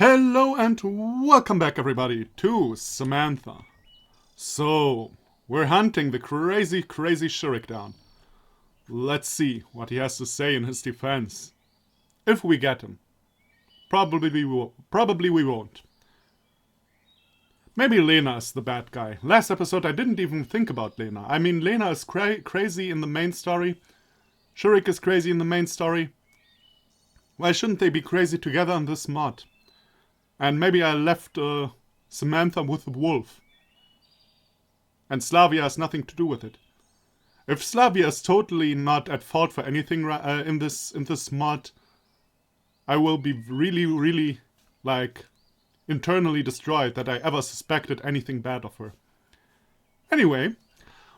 Hello and welcome back everybody to Samantha. So, we're hunting the crazy Shurik down. Let's see what he has to say in his defense. If we get him. Probably we won't. Maybe Lena is the bad guy. Last episode I didn't even think about Lena. I mean, Lena is crazy in the main story. Shurik is crazy in the main story. Why shouldn't they be crazy together in this mod? And maybe I left Samantha with the wolf. And Slavia has nothing to do with it. If Slavia is totally not at fault for anything in this mod, I will be really, like, internally destroyed that I ever suspected anything bad of her. Anyway,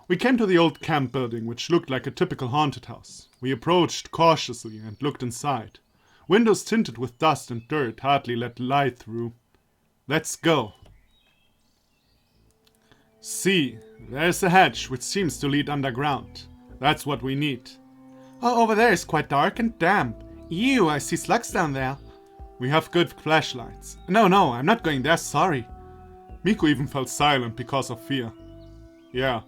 we came to the old camp building, which looked like a typical haunted house. We approached cautiously and looked inside. Windows tinted with dust and dirt hardly let light through. Let's go. See, there's a hatch which seems to lead underground. That's what we need. Oh, over there is quite dark and damp. Ew, I see slugs down there. We have good flashlights. No, I'm not going there, sorry. Miku even fell silent because of fear. Yeah,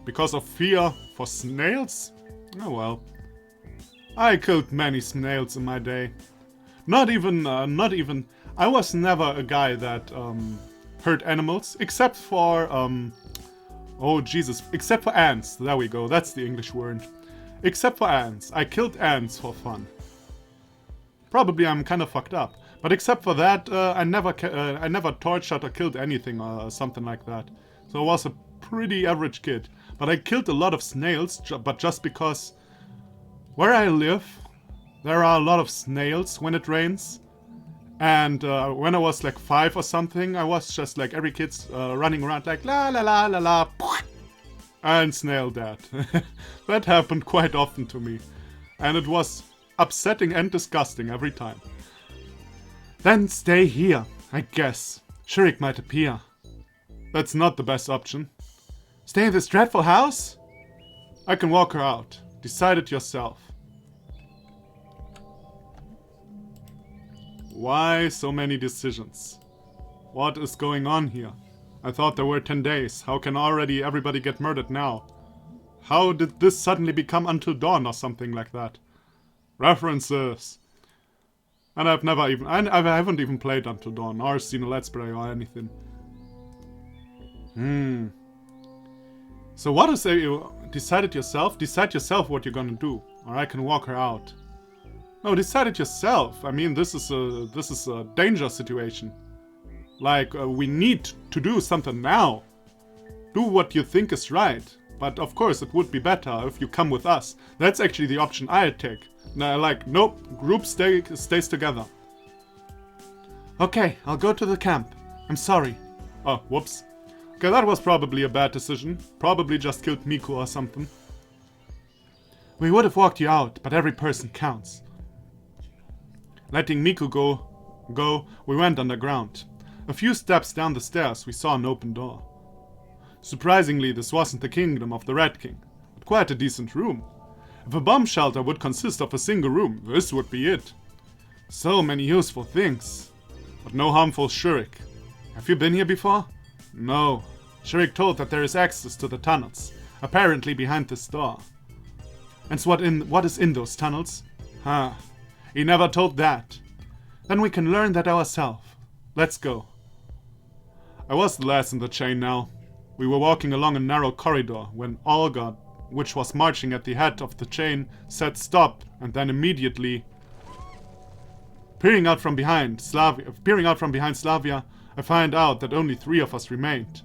because of fear for snails? Oh well. I killed many snails in my day. Not even, I was never a guy that, hurt animals, except for, except for ants. There we go, that's the English word. Except for ants. I killed ants for fun. Probably I'm kind of fucked up. But except for that, I never tortured or killed anything or something like that. So I was a pretty average kid. But I killed a lot of snails, but just because where I live, there are a lot of snails when it rains. And when I was like 5 or something, I was just like every kid's running around like la la la la la, and snail dead. That happened quite often to me. And it was upsetting and disgusting every time. Then stay here, I guess. Shurik might appear. That's not the best option. Stay in this dreadful house? I can walk her out. Decide it yourself. Why so many decisions? What is going on here? I thought there were 10 days. How can already everybody get murdered now? How did this suddenly become Until Dawn or something like that? References. And I haven't even played Until Dawn or seen a Let's Play or anything. So what is decide it yourself? Decide yourself what you're gonna do, or I can walk her out. No, decide it yourself. I mean, this is a danger situation. Like, we need to do something now. Do what you think is right. But of course, it would be better if you come with us. That's actually the option I'd take. Like, nope, group stays together. Okay, I'll go to the camp. I'm sorry. Oh, whoops. Okay, that was probably a bad decision. Probably just killed Miku or something. We would have walked you out, but every person counts. Letting Miku go, we went underground. A few steps down the stairs, we saw an open door. Surprisingly, this wasn't the kingdom of the Red King, but quite a decent room. If a bomb shelter would consist of a single room, this would be it. So many useful things, but no harmful Shurik. Have you been here before? No. Shurik told that there is access to the tunnels, apparently behind this door. And so what is in those tunnels? Huh. He never told that. Then we can learn that ourselves. Let's go. I was the last in the chain now. We were walking along a narrow corridor when Olga, which was marching at the head of the chain, said stop, and then immediately, peering out from behind Slavia, I find out that only 3 of us remained.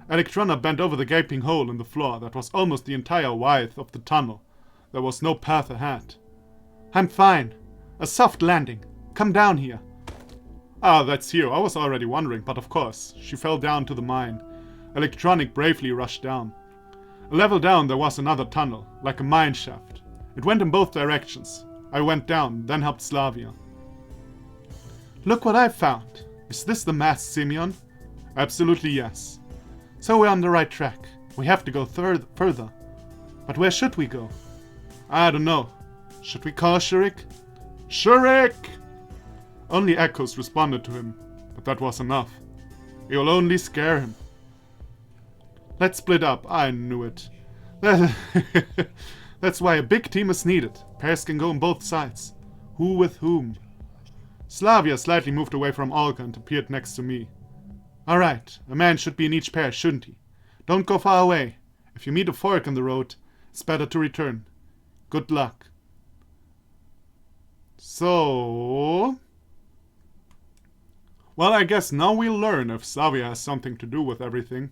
Electrona bent over the gaping hole in the floor that was almost the entire width of the tunnel. There was no path ahead. I'm fine. A soft landing. Come down here. Ah, that's here. I was already wondering, but of course. She fell down to the mine. Electronic bravely rushed down. A level down there was another tunnel, like a mine shaft. It went in both directions. I went down, then helped Slavia. Look what I found. Is this the masked Simeon? Absolutely yes. So we're on the right track. We have to go further. But where should we go? I don't know. Should we call Shurik? Shurik! Only echoes responded to him, but that was enough. You'll only scare him. Let's split up. I knew it. That's why a big team is needed. Pairs can go on both sides. Who with whom? Slavia slightly moved away from Olga and appeared next to me. Alright, a man should be in each pair, shouldn't he? Don't go far away. If you meet a fork in the road, it's better to return. Good luck. So... well, I guess now we'll learn if Slavia has something to do with everything.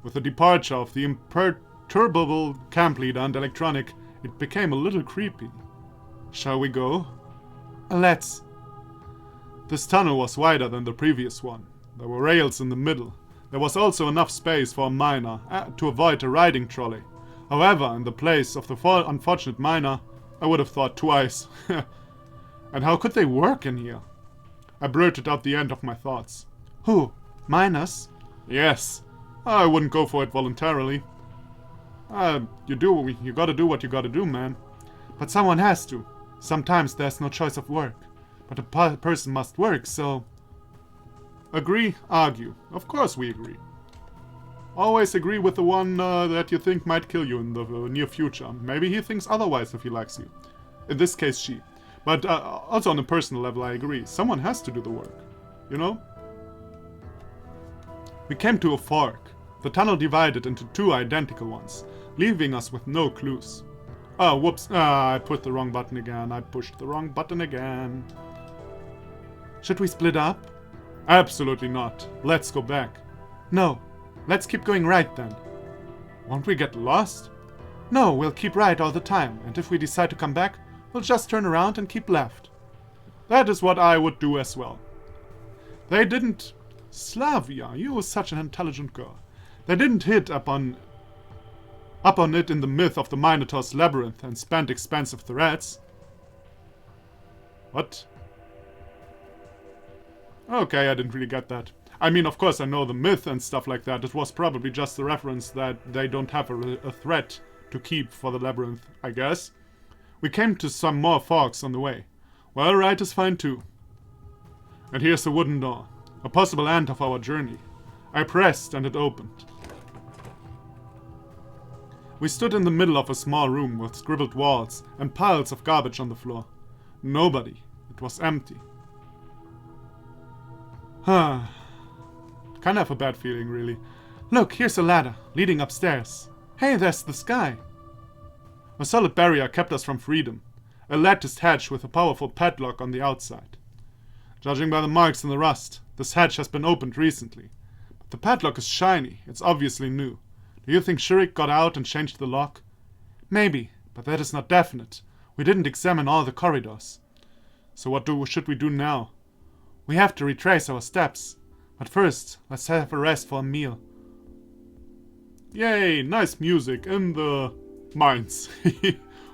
With the departure of the imperturbable camp leader and electronic, it became a little creepy. Shall we go? Let's. This tunnel was wider than the previous one. There were rails in the middle. There was also enough space for a miner to avoid a riding trolley. However, in the place of the unfortunate miner, I would have thought twice. And how could they work in here? I blurted out the end of my thoughts. Who? Miners? Yes. I wouldn't go for it voluntarily. You gotta do what you gotta do, man. But someone has to. Sometimes there's no choice of work. But a person must work, so... Agree, argue. Of course we agree. Always agree with the one that you think might kill you in the near future. Maybe he thinks otherwise if he likes you. In this case, she. But also on a personal level, I agree. Someone has to do the work. You know? We came to a fork. The tunnel divided into two identical ones, leaving us with no clues. Oh, whoops. I put the wrong button again. I pushed the wrong button again. Should we split up? Absolutely not. Let's go back. No. Let's keep going right then. Won't we get lost? No, we'll keep right all the time, and if we decide to come back, we'll just turn around and keep left. That is what I would do as well. They didn't... Slavia, you were such an intelligent girl. They didn't hit up on it in the myth of the Minotaur's labyrinth and spend expensive threads. What? Okay, I didn't really get that. I mean, of course I know the myth and stuff like that. It was probably just the reference that they don't have a threat to keep for the labyrinth, I guess. We came to some more forks on the way. Well, right is fine too. And here's the wooden door. A possible end of our journey. I pressed and it opened. We stood in the middle of a small room with scribbled walls and piles of garbage on the floor. Nobody. It was empty. Kinda have a bad feeling, really. Look, here's a ladder, leading upstairs. Hey, there's the sky. A solid barrier kept us from freedom. A latticed hatch with a powerful padlock on the outside. Judging by the marks in the rust, this hatch has been opened recently. But the padlock is shiny, it's obviously new. Do you think Shurik got out and changed the lock? Maybe, but that is not definite. We didn't examine all the corridors. So what should we do now? We have to retrace our steps. But first, let's have a rest for a meal. Yay, nice music in the mines.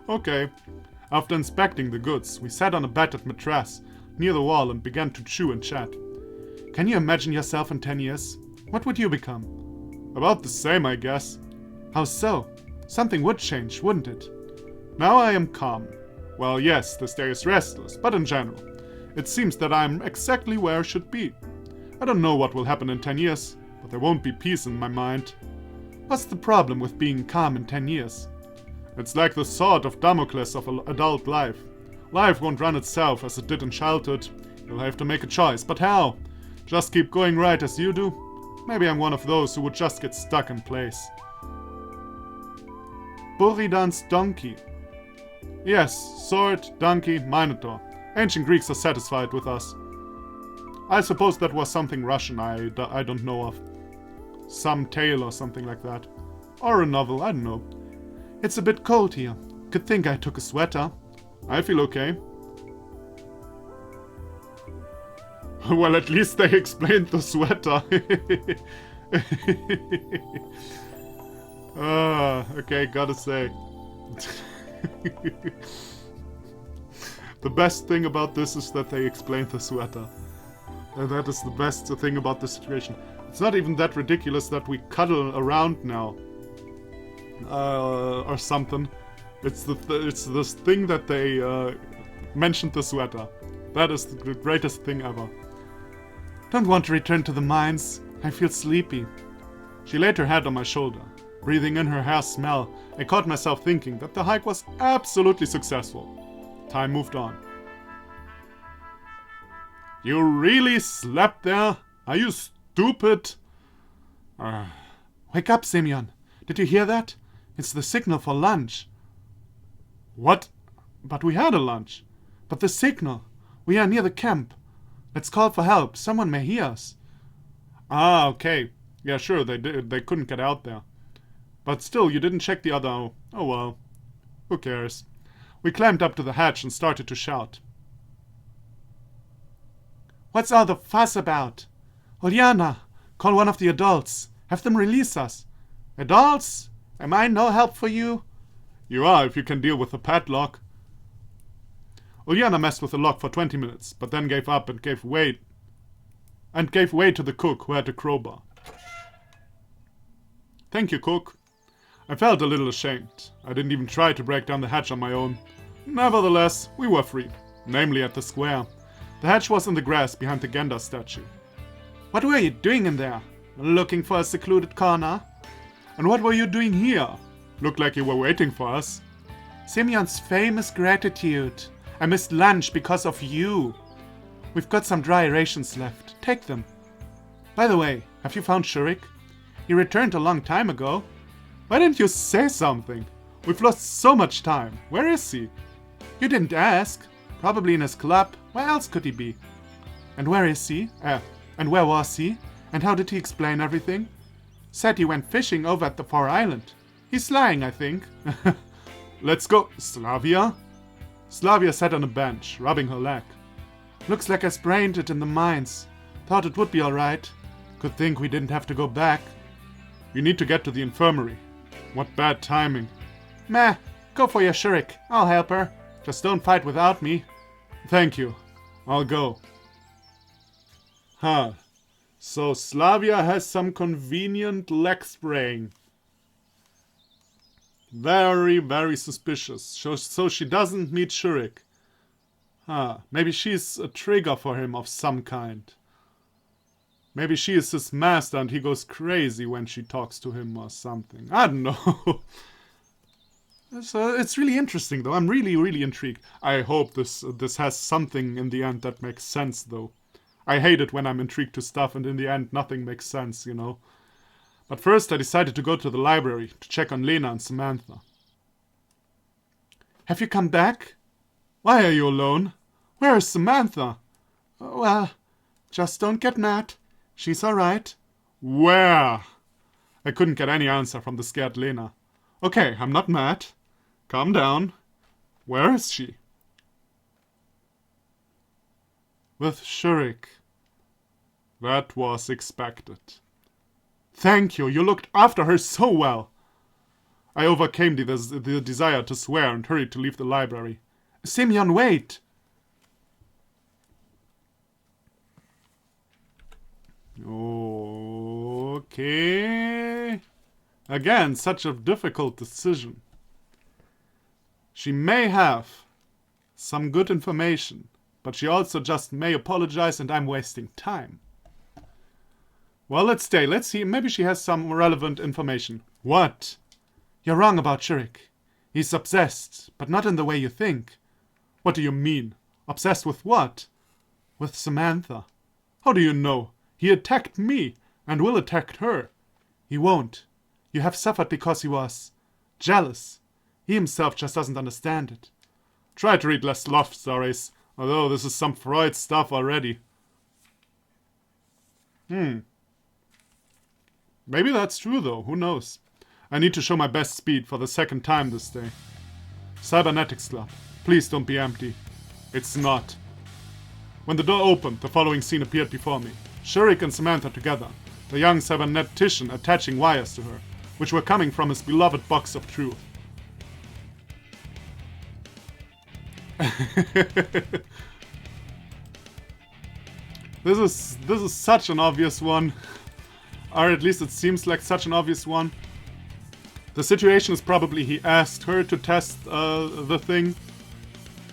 Okay. After inspecting the goods, we sat on a battered mattress near the wall and began to chew and chat. Can you imagine yourself in 10 years? What would you become? About the same, I guess. How so? Something would change, wouldn't it? Now I am calm. Well, yes, this day is restless, but in general. It seems that I am exactly where I should be. I don't know what will happen in 10 years, but there won't be peace in my mind. What's the problem with being calm in 10 years? It's like the sword of Damocles of adult life. Life won't run itself as it did in childhood. You'll have to make a choice, but how? Just keep going right as you do? Maybe I'm one of those who would just get stuck in place. Buridan's donkey. Yes, sword, donkey, minotaur. Ancient Greeks are satisfied with us. I suppose that was something Russian I don't know of. Some tale or something like that. Or a novel, I don't know. It's a bit cold here. Good thing I took a sweater. I feel okay. Well, at least they explained the sweater. Okay, gotta say. The best thing about this is that they explained the sweater. And that is the best thing about this situation. It's not even that ridiculous that we cuddle around now. Or something. It's this thing that they mentioned the sweater. That is the greatest thing ever. Don't want to return to the mines. I feel sleepy. She laid her head on my shoulder. Breathing in her hair smell, I caught myself thinking that the hike was absolutely successful. Time moved on. You really slept there? Are you stupid? Wake up, Simeon. Did you hear that? It's the signal for lunch. What? But we had a lunch. But the signal. We are near the camp. Let's call for help. Someone may hear us. Ah, okay. Yeah, sure, they couldn't get out there. But still, you didn't check the other... Oh well. Who cares? We climbed up to the hatch and started to shout. What's all the fuss about? Uliana, call one of the adults. Have them release us. Adults? Am I no help for you? You are, if you can deal with the padlock. Uliana messed with the lock for 20 minutes, but then gave up and gave way to the cook, who had the crowbar. Thank you, cook. I felt a little ashamed. I didn't even try to break down the hatch on my own. Nevertheless, we were free, namely at the square. The hatch was in the grass behind the Genda statue. What were you doing in there? Looking for a secluded corner? And what were you doing here? Looked like you were waiting for us. Simeon's famous gratitude. I missed lunch because of you. We've got some dry rations left. Take them. By the way, have you found Shurik? He returned a long time ago. Why didn't you say something? We've lost so much time. Where is he? You didn't ask. Probably in his club. Where else could he be? And where is he? And where was he? And how did he explain everything? Said he went fishing over at the far island. He's lying, I think. Let's go. Slavia? Slavia sat on a bench, rubbing her leg. Looks like I sprained it in the mines. Thought it would be alright. Good thing we didn't have to go back. You need to get to the infirmary. What bad timing. Meh, go for your Shurik. I'll help her. Just don't fight without me. Thank you. I'll go. Huh. So Slavia has some convenient leg spraying. Very, very suspicious. So she doesn't meet Shurik. Huh. Maybe she's a trigger for him of some kind. Maybe she is his master and he goes crazy when she talks to him or something. I don't know. So it's really interesting though. I'm really, really intrigued. I hope this has something in the end that makes sense though. I hate it when I'm intrigued to stuff and in the end nothing makes sense, you know. But first I decided to go to the library to check on Lena and Samantha. Have you come back? Why are you alone? Where is Samantha? Well, just don't get mad. She's alright. Where? I couldn't get any answer from the scared Lena. Okay, I'm not mad. Calm down. Where is she? With Shurik. That was expected. Thank you, you looked after her so well. I overcame the desire to swear and hurried to leave the library. Simeon, wait! Okay. Again, such a difficult decision. She may have some good information, but she also just may apologize and I'm wasting time. Well, let's stay. Let's see. Maybe she has some relevant information. What? You're wrong about Shurik. He's obsessed, but not in the way you think. What do you mean? Obsessed with what? With Samantha. How do you know? He attacked me and will attack her. He won't. You have suffered because he was jealous. He himself just doesn't understand it. Try to read less love stories, although this is some Freud stuff already. Maybe that's true though, who knows. I need to show my best speed for the second time this day. Cybernetics Club. Please don't be empty. It's not. When the door opened, the following scene appeared before me. Shurik and Samantha together, the young cybernetician attaching wires to her, which were coming from his beloved box of truth. This is such an obvious one. Or at least it seems like such an obvious one. The situation is probably he asked her to test the thing.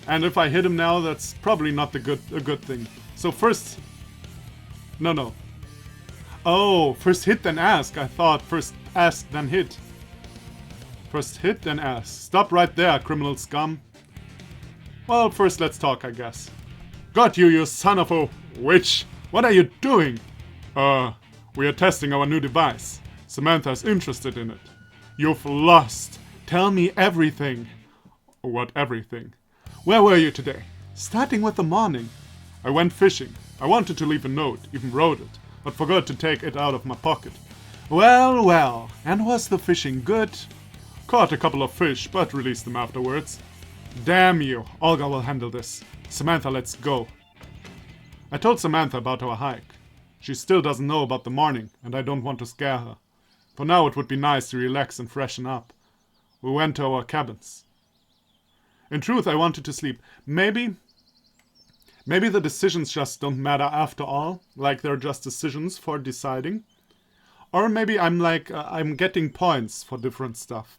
And if I hit him now, that's probably not a good thing. So first... No. Oh, first hit then ask. I thought first ask then hit. First hit then ask. Stop right there, criminal scum. Well, first let's talk, I guess. Got you, you son of a witch! What are you doing? We are testing our new device. Samantha's interested in it. You've lost. Tell me everything. What everything? Where were you today? Starting with the morning. I went fishing. I wanted to leave a note, even wrote it, but forgot to take it out of my pocket. Well, and was the fishing good? Caught a couple of fish, but released them afterwards. Damn you, Olga will handle this. Samantha, let's go. I told Samantha about our hike. She still doesn't know about the morning, and I don't want to scare her. For now it would be nice to relax and freshen up. We went to our cabins. In truth, I wanted to sleep. Maybe the decisions just don't matter after all, like they're just decisions for deciding. Or maybe I'm getting points for different stuff.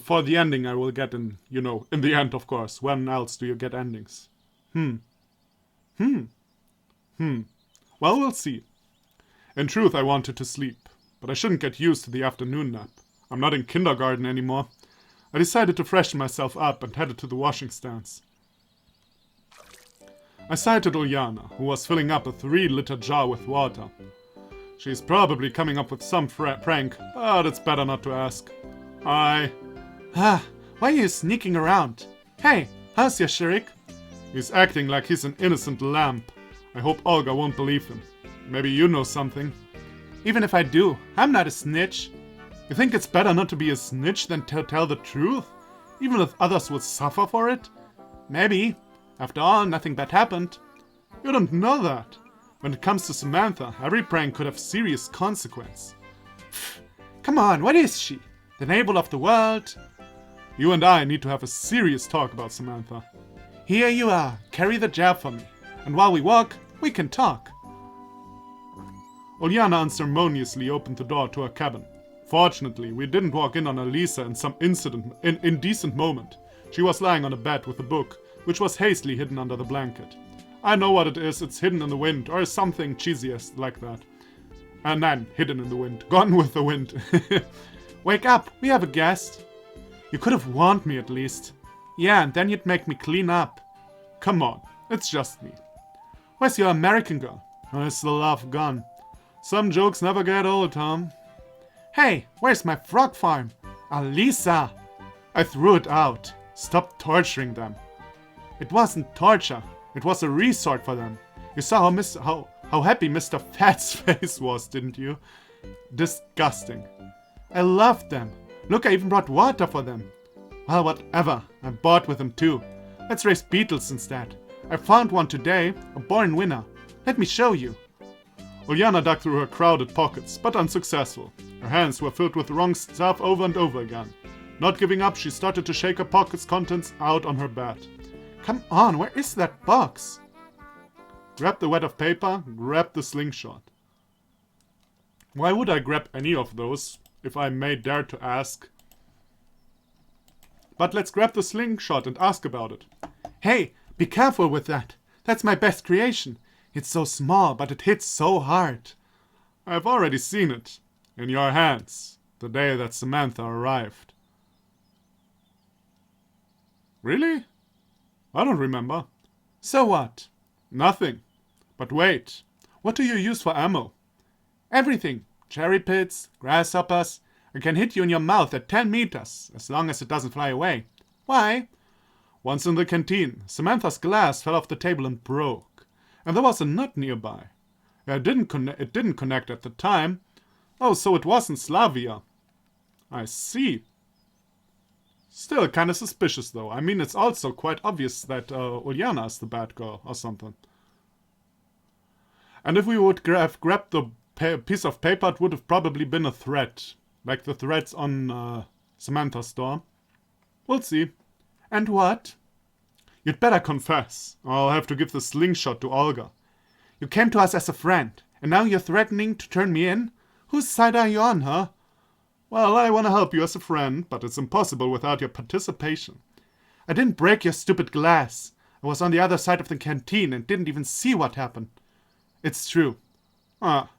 For the ending I will get in the end, of course. When else do you get endings? Well, we'll see. In truth, I wanted to sleep, but I shouldn't get used to the afternoon nap. I'm not in kindergarten anymore. I decided to freshen myself up and headed to the washing stands. I sighted Uljana, who was filling up a 3-liter jar with water. She's probably coming up with some prank, but it's better not to ask. Why are you sneaking around? Hey, how's your Shirik? He's acting like he's an innocent lamb. I hope Olga won't believe him. Maybe you know something. Even if I do, I'm not a snitch. You think it's better not to be a snitch than to tell the truth? Even if others would suffer for it? Maybe. After all, nothing bad happened. You don't know that. When it comes to Samantha, every prank could have serious consequence. Come on, what is she? The neighbor of the world? You and I need to have a serious talk about Samantha. Here you are. Carry the jar for me. And while we walk, we can talk. Uljana unceremoniously opened the door to her cabin. Fortunately, we didn't walk in on Elisa in some indecent moment. She was lying on a bed with a book, which was hastily hidden under the blanket. I know what it is, it's hidden in the wind, or something cheesy like that. And then, hidden in the wind, gone with the wind. Wake up, we have a guest. You could have warned me at least. Yeah, and then you'd make me clean up. Come on, it's just me. Where's your American girl? Where's the love gone? Some jokes never get old, Tom. Hey, where's my frog farm? Alisa! I threw it out. Stop torturing them. It wasn't torture. It was a resort for them. You saw how happy Mr. Fat's face was, didn't you? Disgusting. I loved them. Look, I even brought water for them. Well, whatever. I'm bored with them too. Let's raise beetles instead. I found one today, a born winner. Let me show you. Uljana dug through her crowded pockets, but unsuccessful. Her hands were filled with the wrong stuff over and over again. Not giving up, she started to shake her pocket's contents out on her bed. Come on, where is that box? Grab the wad of paper, grab the slingshot. Why would I grab any of those, if I may dare to ask? But let's grab the slingshot and ask about it. Hey, be careful with that. That's my best creation. It's so small, but it hits so hard. I've already seen it. In your hands. The day that Samantha arrived. Really? I don't remember. So what? Nothing. But wait. What do you use for ammo? Everything. Cherry pits, grasshoppers. I can hit you in your mouth at 10 meters, as long as it doesn't fly away. Why? Once in the canteen, Samantha's glass fell off the table and broke. And there was a nut nearby. It didn't connect at the time. Oh, so it wasn't Slavia. I see. Still kinda suspicious though. I mean, it's also quite obvious that Uljana is the bad girl or something. And if we would have grabbed the piece of paper, it would have probably been a threat. Like the threats on Samantha's door. We'll see. And what? You'd better confess, or I'll have to give the slingshot to Olga. You came to us as a friend, and now you're threatening to turn me in? Whose side are you on, huh? Well, I want to help you as a friend, but it's impossible without your participation. I didn't break your stupid glass. I was on the other side of the canteen and didn't even see what happened. It's true. Ah,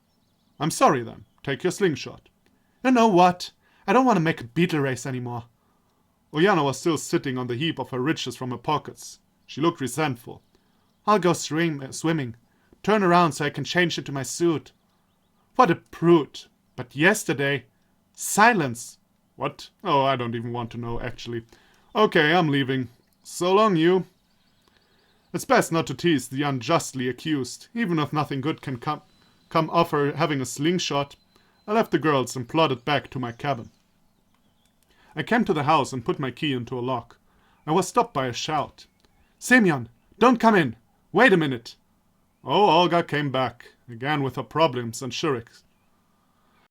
I'm sorry then. Take your slingshot. You know what? I don't want to make a beetle race anymore. Oyana was still sitting on the heap of her riches from her pockets. She looked resentful. I'll go swimming. Turn around so I can change into my suit. What a brute. But yesterday... Silence! What? Oh, I don't even want to know, actually. Okay, I'm leaving. So long, you. It's best not to tease the unjustly accused, even if nothing good can come of her having a slingshot. I left the girls and plodded back to my cabin. I came to the house and put my key into a lock. I was stopped by a shout. Semyon, don't come in! Wait a minute! Oh, Olga came back, again with her problems and shirks.